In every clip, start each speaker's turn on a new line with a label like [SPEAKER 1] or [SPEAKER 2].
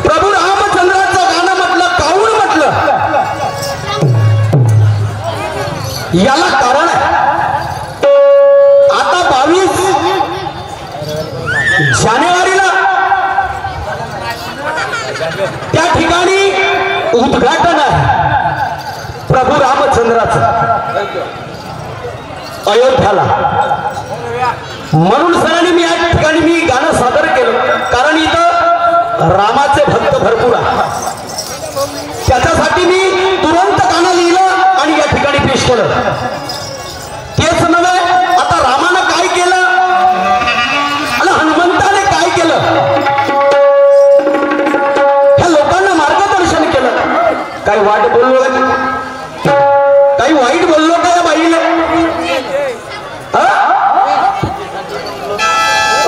[SPEAKER 1] प्रभू रामचंद्राचं गाणं म्हटलं, काऊन म्हटलं, याला कारण आहे. आता 22 जानेवारीला त्या ठिकाणी उद्घाटन आहे प्रभू रामचंद्राचं अयोध्याला. म्हणून सरांनी मी या ठिकाणी मी गाणं सादर केलं, कारण इथं रामाचे भक्त भरपूर आहे. त्याच्यासाठी मी तुरंत गाणं लिहिलं आणि या ठिकाणी पेश केलं. तेच नव्हे, आता रामानं काय केलं आणि हनुमंताने काय केलं, ह्या लोकांना मार्गदर्शन केलं. काही वाईट बोललो का, काही वाईट बोललो का या बाईला?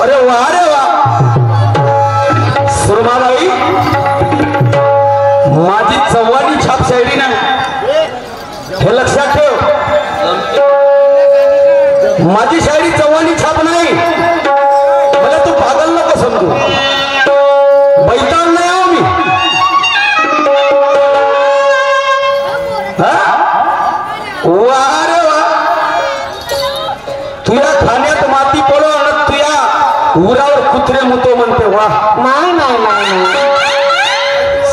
[SPEAKER 1] अरे वा रे वा, सुरमाबाई माझी 44 छाप शायरी नाही, हे लक्षात ठेव. माझी शायरी 44 छाप नाही, मला तू पागल नको समजू. बैताल नाही आहो मी. वा रे वा, तुझ्या खाण्यात माती पडो आणि तुझ्या उरावर कुत्रे मुतो म्हणते. वा,
[SPEAKER 2] नाही नाही नाही,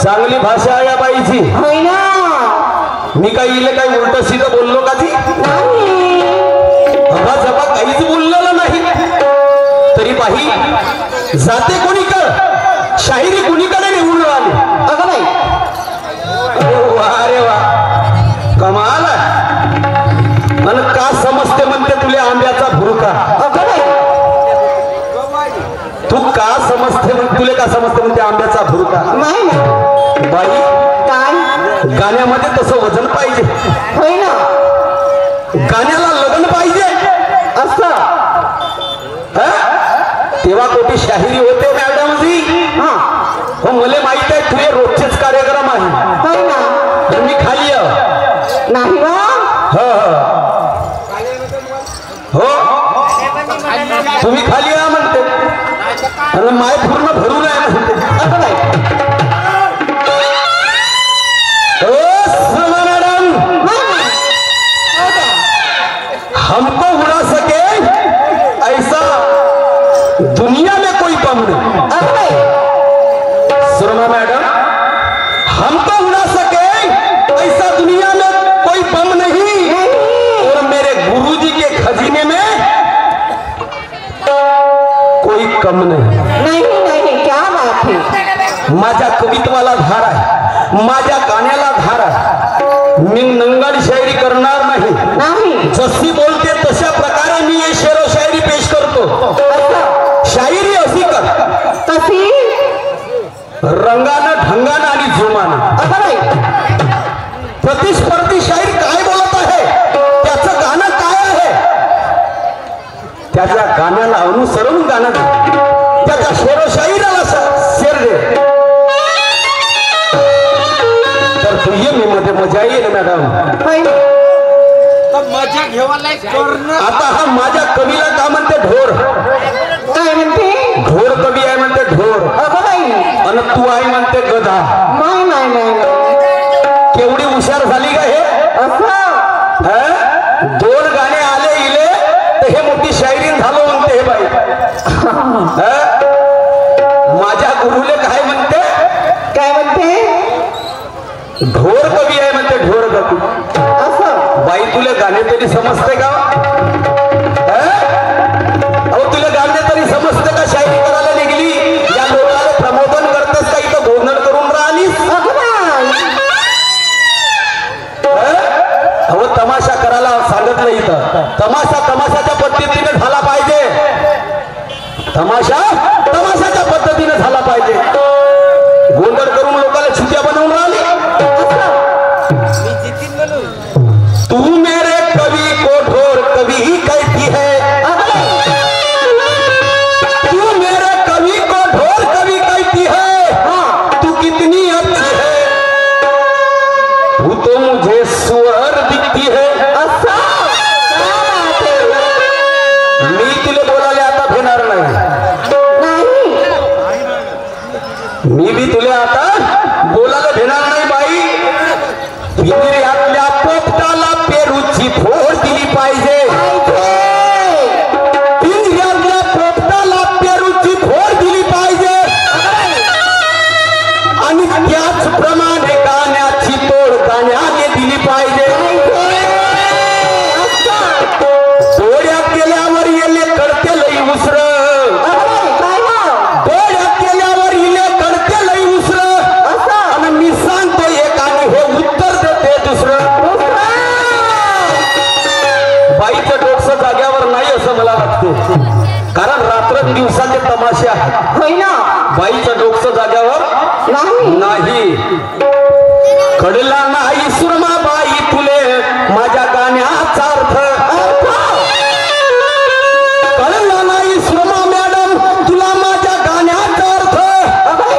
[SPEAKER 1] चांगली भाषा आहे या बाईची.
[SPEAKER 2] होय ना.
[SPEAKER 1] मी काही इले काही उलट सीधं बोललो का ती? हवा जबा काहीच बोललेलं नाही. तरी बाई जाते कोणीकडे, शाहिरी कोणीकडे निवडून आली.
[SPEAKER 2] अगं बाई,
[SPEAKER 1] वा रे वा, कमाल आहे. आणि का समजते म्हणते तुला आंब्याचा भुरका?
[SPEAKER 2] अगं बाई,
[SPEAKER 1] तू का समजते, तुले का समजते म्हणते आंब्याचा भुरका?
[SPEAKER 2] नाही ना
[SPEAKER 1] बाई,
[SPEAKER 2] काय
[SPEAKER 1] गाण्यामध्ये तसं वजन पाहिजे,
[SPEAKER 2] होय ना.
[SPEAKER 1] गाण्याला लग्न पाहिजे
[SPEAKER 2] असं
[SPEAKER 1] तेव्हा कोटी शाहिरी होते मॅडम जी.
[SPEAKER 2] हा,
[SPEAKER 1] हो, मला माहित आहे तुझे रोजचेच कार्यक्रम आहे.
[SPEAKER 2] होय ना.
[SPEAKER 1] तर मी खाली
[SPEAKER 2] नाही वा.
[SPEAKER 1] हो, तुम्ही खाली या म्हणते आणि माय पूर्ण भरून आहे म्हणते.
[SPEAKER 2] अगं बाई,
[SPEAKER 1] मॅडम, हमको उड़ा सके ऐसा दुनिया में कोई बम नहीं.
[SPEAKER 2] अगं बाई,
[SPEAKER 1] सुरमा मैडम, हमको उड़ा सके ऐसा दुनिया में कोई बम नहीं. और मेरे गुरुजी के खजीने में कम नाही.
[SPEAKER 2] नहीं नहीं, क्या बात है.
[SPEAKER 1] माझ्या कवित्वाला धार आहे, माझ्या गाण्याला धार आहे. मी नंगाड शायरी करणार नाही.
[SPEAKER 2] नहीं.
[SPEAKER 1] जशी बोलते तशा प्रकारे मी हे शेर व शायरी पेश करतो. शायरी अशी कर,
[SPEAKER 2] कशी?
[SPEAKER 1] रंगानं ढंगानं आणि जोमानं.
[SPEAKER 2] असं नाही.
[SPEAKER 1] प्रतिस्पर्धी शाहीर काय बोलत आहे, त्याचं गाणं काय आहे, त्याच्या गाण्याला अनुसरून गाणं दे, त्याच्या शेरोशाहीराला शेर दे. तर तू ये मी मध्ये मजा येईल मॅडम.
[SPEAKER 3] मजा घेवायला करणं.
[SPEAKER 1] आता हा माझ्या कवीला का म्हणते ढोर?
[SPEAKER 2] काय म्हणते?
[SPEAKER 1] ढोर कवी आहे म्हणते ढोर,
[SPEAKER 2] असं नाही.
[SPEAKER 1] आणि तू आहे म्हणते गधा.
[SPEAKER 2] नाही नाही नाही.
[SPEAKER 1] केवढी हुशार झाली का हे?
[SPEAKER 2] असं.
[SPEAKER 1] दोन गाणे आले इले तर हे मोठी शायरी झालो म्हणते हे बाई. माझ्या गुरुले काय म्हणते?
[SPEAKER 2] काय म्हणते?
[SPEAKER 1] ढोर कवी आहे म्हणते, ढोर कवी.
[SPEAKER 2] असं.
[SPEAKER 1] बाई तुला गाणे तरी समजते का? अहो तुला गाणे तरी समजते का? शायरी करायला निघली, या लोकांना प्रबोधन करतेस का? इथं गोंधळ करून राहिलीस. अहो तमाशा करायला सांगितलं इथं. तमाशा तमाशाच्या पद्धतीने झाला पाहिजे. तमाशा तमाशाच्या पद्धतीने झाला पाहिजे. गोंधळ करून लोकांना छुट्या बनवून राहिली. तू मेरे कवि को ढोर कवि कहती है, तू मेरे कवि को ढोर कवि कहती है. तू कितनी अच्छी है, तू तो मुझे सुअर दिखती है. मी तुला बोलायला आता भेणार नाही. मी बी तुला आता बोलायला भेणार नाही बाई. पिंजऱ्यातल्या पोपटाला पेरूची फोड दिली पाहिजे. पिंजऱ्यातल्या पोपटाला पेरूची फोड दिली पाहिजे. आणि त्याचप्रमाणे गाण्याची तोड गाण्याने दिली पाहिजे. डोळ्यात गेल्यावर येले कळते लई उसर, डोळ्यात गेल्यावर येले कळते लई उसर. आणि मी सांगतो एक आणि हे उत्तर देते दुसरं. बाईचं डोकं जाग्यावर नाही असं मला वाटते, कारण रात्रंदिवसाचे तमाशे आहेत.
[SPEAKER 2] होय ना.
[SPEAKER 1] बाईचं डोकं जाग्यावर नाही. कळला नाही सुरमा बाई तुले माझ्या गाण्याचा अर्थ. कळला नाही सुरमा मॅडम तुला माझ्या गाण्याचा अर्थ.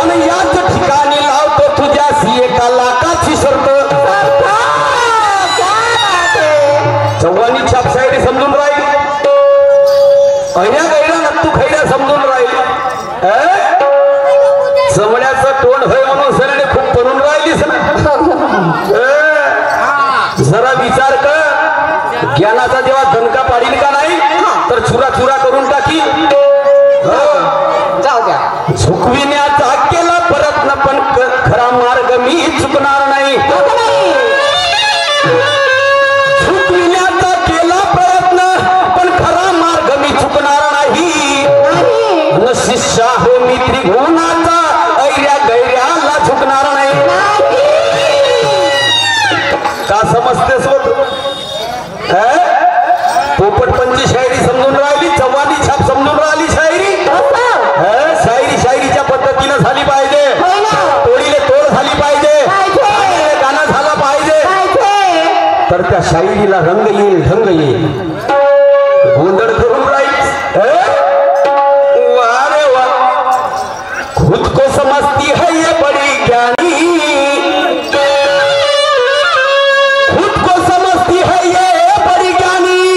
[SPEAKER 1] आणि याच ठिकाणी लावतो तुझ्याशी एका लाखाची शर्त. चव्हाणी छाप शायरी समजून राहील, ऐऱ्या गैऱ्या नत्तू खैऱ्या समजून राहील. चमड्याचं तोंड होय म्हणून सराने खूप बनून राहिलीस ना. जरा विचार कर, ज्ञानाचा जेव्हा दणका पाडील का नाही तर चुरा चुरा करून टाकी.
[SPEAKER 2] जाऊ द्या.
[SPEAKER 1] झुकविण्याचा केला प्रयत्न पण खरा मार्ग मी चुकणार नाही. झुकविण्याचा केला प्रयत्न पण खरा मार्ग मी चुकणार नाही. न शिष्या हो मी त्रिभुवनाचा ऐऱ्या गैऱ्याला झुकणार नाही. का समजतेस होत? पोपटपंची शायरी समजून राहिली, चव्हाणी छाप समजून राहिली शायरी. शायरी शायरीच्या पद्धतीनं झाली पाहिजे. तोडीले तोड झाली पाहिजे. गाणं झालं पाहिजे. तर त्या शायरीला रंग येईल, ढंग येईल. गोंधळ करून राहील. वारे वा, खुद को समझती है ये बड़ी ज्ञानी, खुद को समझती है ये बड़ी ज्ञानी.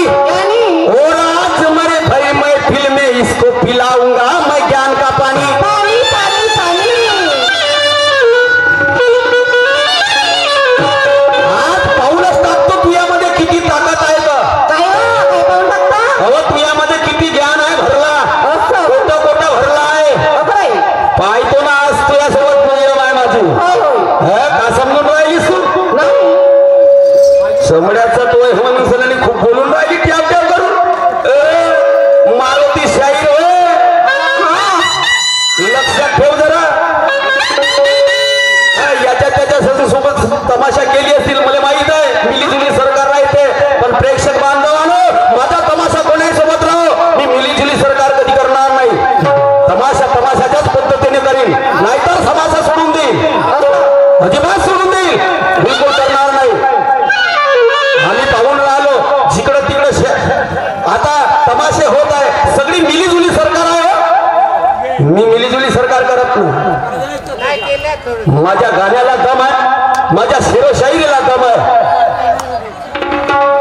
[SPEAKER 1] और आज मरे भरी महफिल में इसको पिलाऊंगा मैं ज्ञान का पानी. आज पाऊलच टाकतो तुझ्यामध्ये किती ताकद आहे का? अहो तुझ्यामध्ये किती ज्ञान आहे भरला, कोटा कोटा भरला आहे. पाहतो ना आज तुझ्यासोबत बोललं आहे माझी. का समजून राहिलीस तू? चमड्याचा तोय म्हणून सरांनी खूप बोलून राहिली. ट्याप ट्याप करून मारुती शाहीर होय. होत आहे सगळी मिलीजुली सरकार आहे हो. मी मिलीजुली सरकार करत नाही. माझ्या गाण्याला दम आहे, माझ्या शेरोशायरीला दम आहे.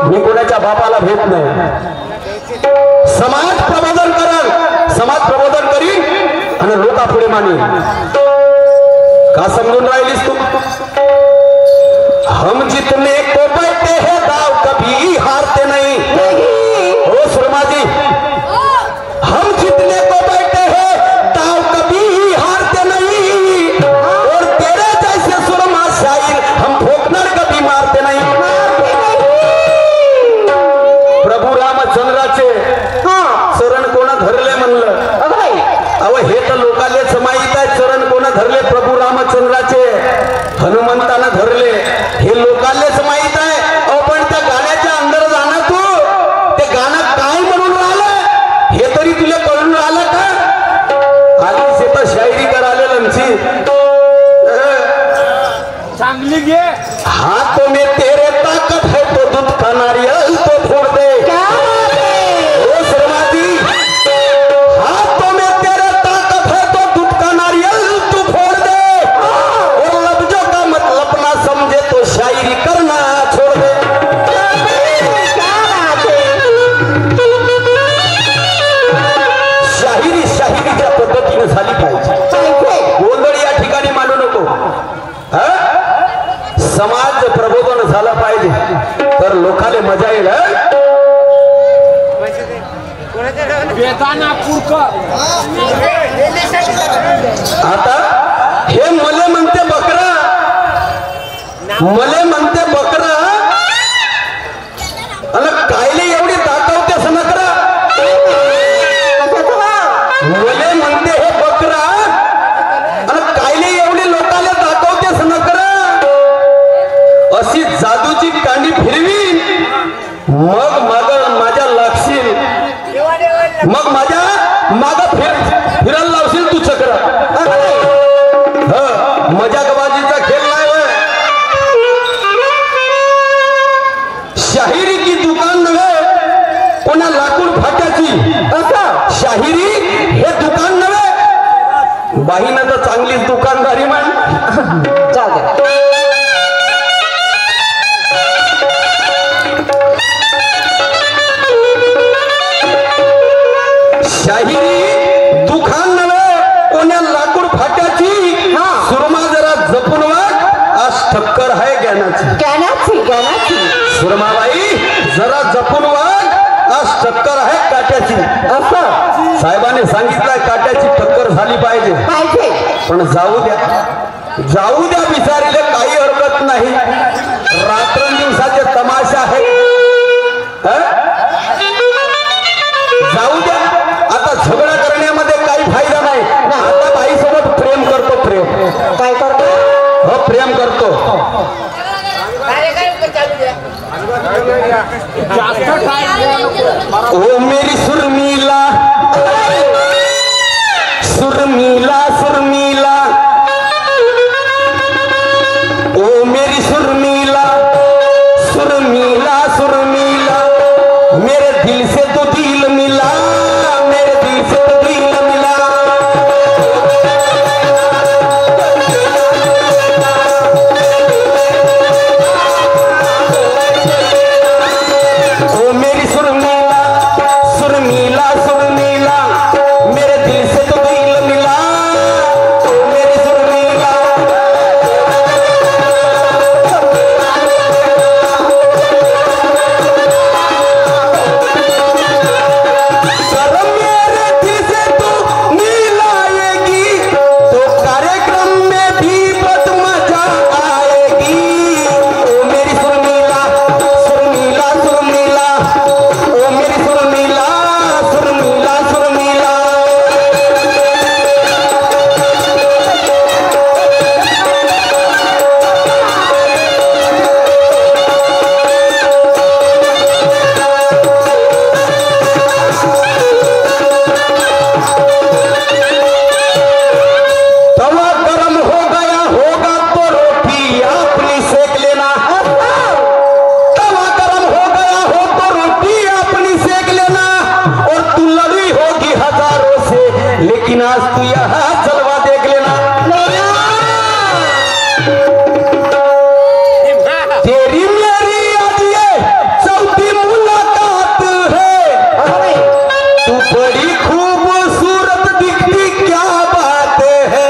[SPEAKER 1] मी कोणाच्या बापाला भेट नाही. समाज प्रबोधन करल, समाज प्रबोधन करीन आणि लोकांपुढे मानेन. का समजून राहिलीस तू? हम जितने को बैठे हैं दाव कभी हारते नहीं. हो सुरमाजी, हम जितने को बैठे हैं दाव कभी हारते नहीं और तेरे जैसे सुरमा शायर हम ठोकनर कभी मारते नहीं. प्रभू रामचंद्राचे चरण कोण धरले म्हणलं? अव हे तर लोकांनाच माहित आहे चरण कोण धरले. प्रभू रामचंद्राचे हनुमंतानं धरले हे लोकांनाच माहित आहे. अहो पण त्या गाण्याच्या अंदर जाणं तू ते गाणं काय म्हणून राहिलं हे तरी तुला कळून राहिलं का? आधी से तर शायरी कराले लंची
[SPEAKER 3] चांगली घे.
[SPEAKER 1] हाथों में तेरे ताकत है तो दूध का नारियल तो फोड़ दे. ओ शर्माजी, हाथों में तेरे ताकत है तो दूध का नारियल तू फोड़ दे और लफ्जों का मतलब ना समझे तो शायरी करना छोड़ दे. शाहिरी शाहिरीच्या पद्धतीने झाली पाहिजे. गोंधळ या ठिकाणी मानू नको. समाज प्रबोधन झालं पाहिजे तर लोकाले मजा येईल.
[SPEAKER 3] वेदाना पुरकर.
[SPEAKER 1] आता हे मले म्हणते बकरा, मले म्हणते बकरा आणि कायले एवढी दाखवतेस नकरा. मले म्हणते हे बकरा आणि कायले एवढी लोकाले दाखवतेस नकरा. अशी जादूची कांडी फिरवी मग माझ्या लागशील, मग माझ्या माग फिरायला लावशील तू चक्र. मजाकबाजीचा खेळ नाही होय. शाहिरी की दुकान नव्हे कोणा लाकूड फाट्याची. शाहिरी हे दुकान नव्हे, बाईनं तर चांगलीच दुकानदारी मान. शाहिरी दुकान नव्हे कोण्या लाकूड फाट्याची. सुरमा जरा जपून वाग, आज ठक्कर आहे ज्ञानाची. सुरमाबाई जरा जपून वाग, आज टक्कर आहे काट्याची. असं साहेबांनी सांगितलंय काट्याची टक्कर झाली पाहिजे. पण जाऊ द्या बिचारीले काही हरकत नाही. रात्रंदिवसाचे तमाशा आहे. जाऊ द्या, आता झगडा करण्यामध्ये काही फायदा नाही. आता बाईसोबत प्रेम करतो. प्रेम काय करतो? हो प्रेम करतो. ओ मेरी सुरमीला सुरमीला सुरमीला, ओ मेरी सुरमीला सुरमीला सुरमीला, मेरे दिल से तो दिल मिला, मेरे दिल से तो दिल मिला. ओ मेरी सुरमीला सुरमीला सुरमीला, मेरे दिल से तो दिल मिला, ओ मेरी सुरमीला. सुरमीला लेकिन आज तू यहाँ जलवा देख लेना। तेरी मेरी आज ये चौथी मुलाकात है, तू बड़ी खूबसूरत दिखती क्या बात है।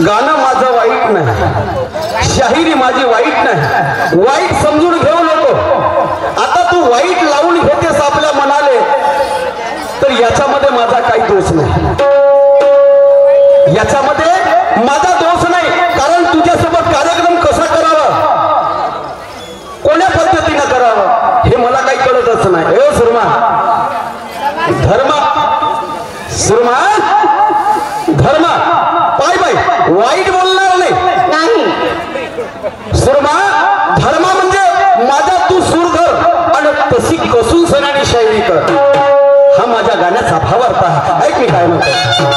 [SPEAKER 1] गाणं माझं वाईट नाही, शाहिरी माझी वाईट नाही, वाईट समजून घेऊ नको। आता तू वाईट लावून घेतेस आपल्या मनाले, तर याच्यामध्ये माझा काही दोष नाही, याच्यामध्ये माझा दोष नाही। कारण तुझ्यासोबत कार्यक्रम कसा करावा, कोण्या पद्धतीने करावा हे मला काही कळतच नाही। ए सुरमा, धर्मा सुरमा, धर्मा पाय बाय वाईट बोलणार नाही। सुरमा, धर्मा म्हणजे माझा तू सूर धर आणि तशी कसून सणाने शायरी कर, हा माझ्या गाण्याचा भावार्थ आहे। ऐक मी काय म्हणतो।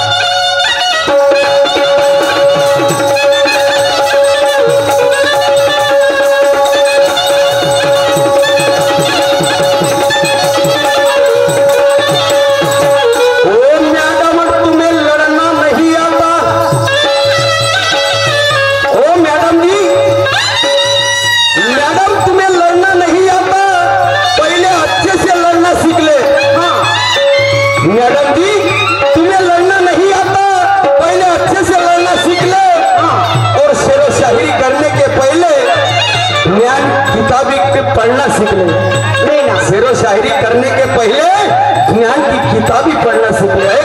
[SPEAKER 1] मैडम जी तुम्हें लड़ना नहीं आता, पहले अच्छे से लड़ना सीख ले, और शेर व शायरी करने के पहले ज्ञान किताबी के पढ़ना सीख ले। शेर व शायरी करने के पहले ज्ञान की किताबी पढ़ना सीख ले।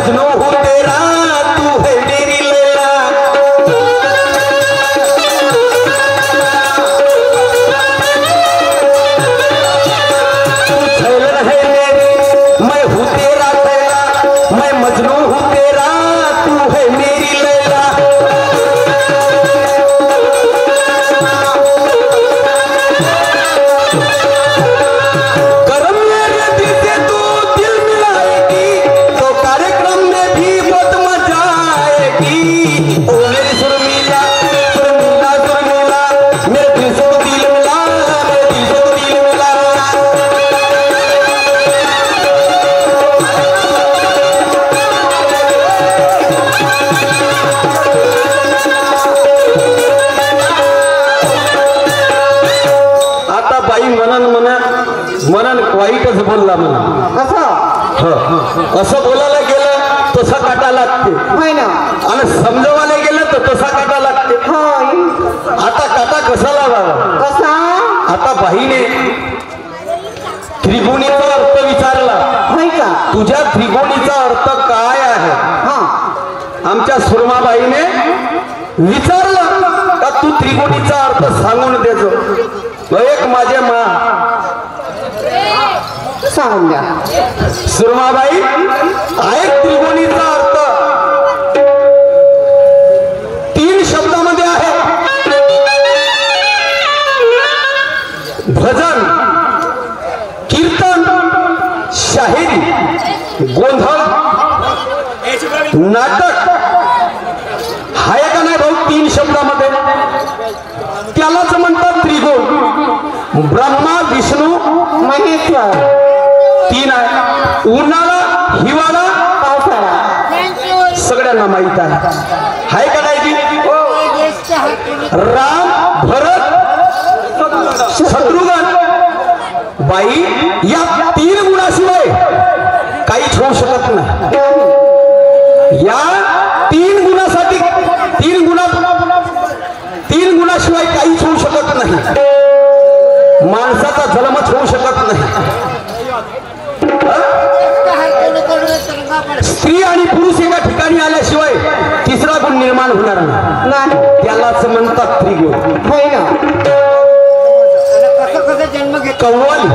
[SPEAKER 1] मजनू हूँ तेरा तू है मेरी लैला तू छैलन है मेरी मैं हूँ तेरा लैला मैं मजनू हूँ तेरा तू है मेरी लैला करम मेरे दिल से तू दिल मिलाएगी तो कार्यक्रम में भी बहुत मजा आएगी ओ मेरी सुरमीला सुरमीला सुरमीला मेरे दिल से तो दिल मिला मेरे दिल से तो दिल मिला आता बाई मनन वाईटच बोलला म्हणा
[SPEAKER 2] असं
[SPEAKER 1] असं बोलायला गेलं तसा काटा लागते
[SPEAKER 2] होय ना
[SPEAKER 1] आणि समजवायला गेलं तर तसा काटा लागते
[SPEAKER 2] होय
[SPEAKER 1] आता काटा कसा लावावा
[SPEAKER 2] कसा
[SPEAKER 1] आता बाईने त्रिगुणीचा अर्थ विचारला
[SPEAKER 2] होय का
[SPEAKER 1] तुझ्या त्रिगुणीचा अर्थ काय आहे
[SPEAKER 2] हा
[SPEAKER 1] आमच्या सुरमाबाईने विचारलं का तू त्रिगुणीचा अर्थ सांगून देजो एक माझे मा
[SPEAKER 2] सांगून द्या
[SPEAKER 1] सुरमाबाई ऐक त्रिगुणीचा अर्थ 3 शब्दामध्ये आहे भजन कीर्तन शाहिरी गोंधळ नाटक हाय का नाही भाऊ 3 शब्दामध्ये त्यालाच म्हणतात त्रिगुण ब्रह्मा विष्णू
[SPEAKER 2] महेश्वर
[SPEAKER 1] 3 आहे उन्हाळा हिवाळा
[SPEAKER 2] पावसाळा
[SPEAKER 1] सगळ्यांना माहित आहे हाय का नाही ती राम भरत शत्रुघ्न बाई या 3 गुणाशिवाय काहीच होऊ शकत नाही या 3 गुणासाठी 3 गुणाशिवाय काहीच होऊ शकत नाही माणसाचा जन्मच होऊ शकत नाही स्त्री आणि पुरुष एका ठिकाणी आल्याशिवाय 3रा गुण निर्माण होणार नाही त्यालाच म्हणतात त्रिगुण
[SPEAKER 2] होय ना
[SPEAKER 1] कव्वाली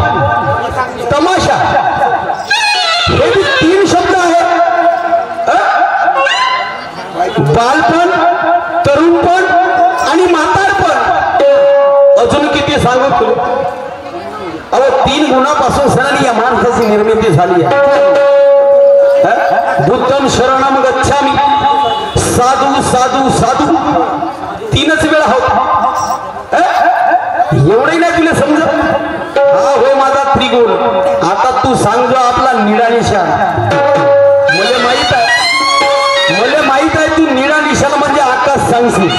[SPEAKER 1] तमाशा हे 3 शब्द आहेत बालपण तरुणपण आणि म्हातारपण अजून किती सांगू तुला अहो 3 गुणापासून सणाली या माणसाची निर्मिती झाली आहे बुद्धम शरणम गच्छामी साधू साधू साधू 3च वेळा होत एवढंही नाही तुला समजत हा होय माझा त्रिगुण आता तू सांगतो आपला निळा निशाण मला माहित आहे तू निळा निशाण म्हणजे आकाश सांगशील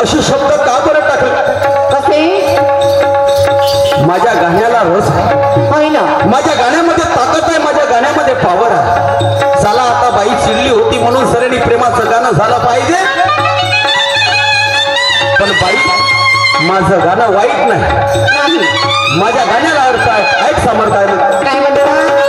[SPEAKER 1] असे शब्द का बरं टाकले
[SPEAKER 2] कसे
[SPEAKER 1] माझ्या गाण्याला रस
[SPEAKER 2] होय ना
[SPEAKER 1] माझ्या गाण्यामध्ये ताकद आहे माझ्या गाण्यामध्ये पॉवर आहे चला आता बाई चिडली होती म्हणून सरेनी प्रेमाचं गाणं झालं पाहिजे पण बाई माझं गाणं वाईट नाही माझ्या गाण्याला अर्थ आहे ऐक समर्थ आहे
[SPEAKER 2] काय म्हणता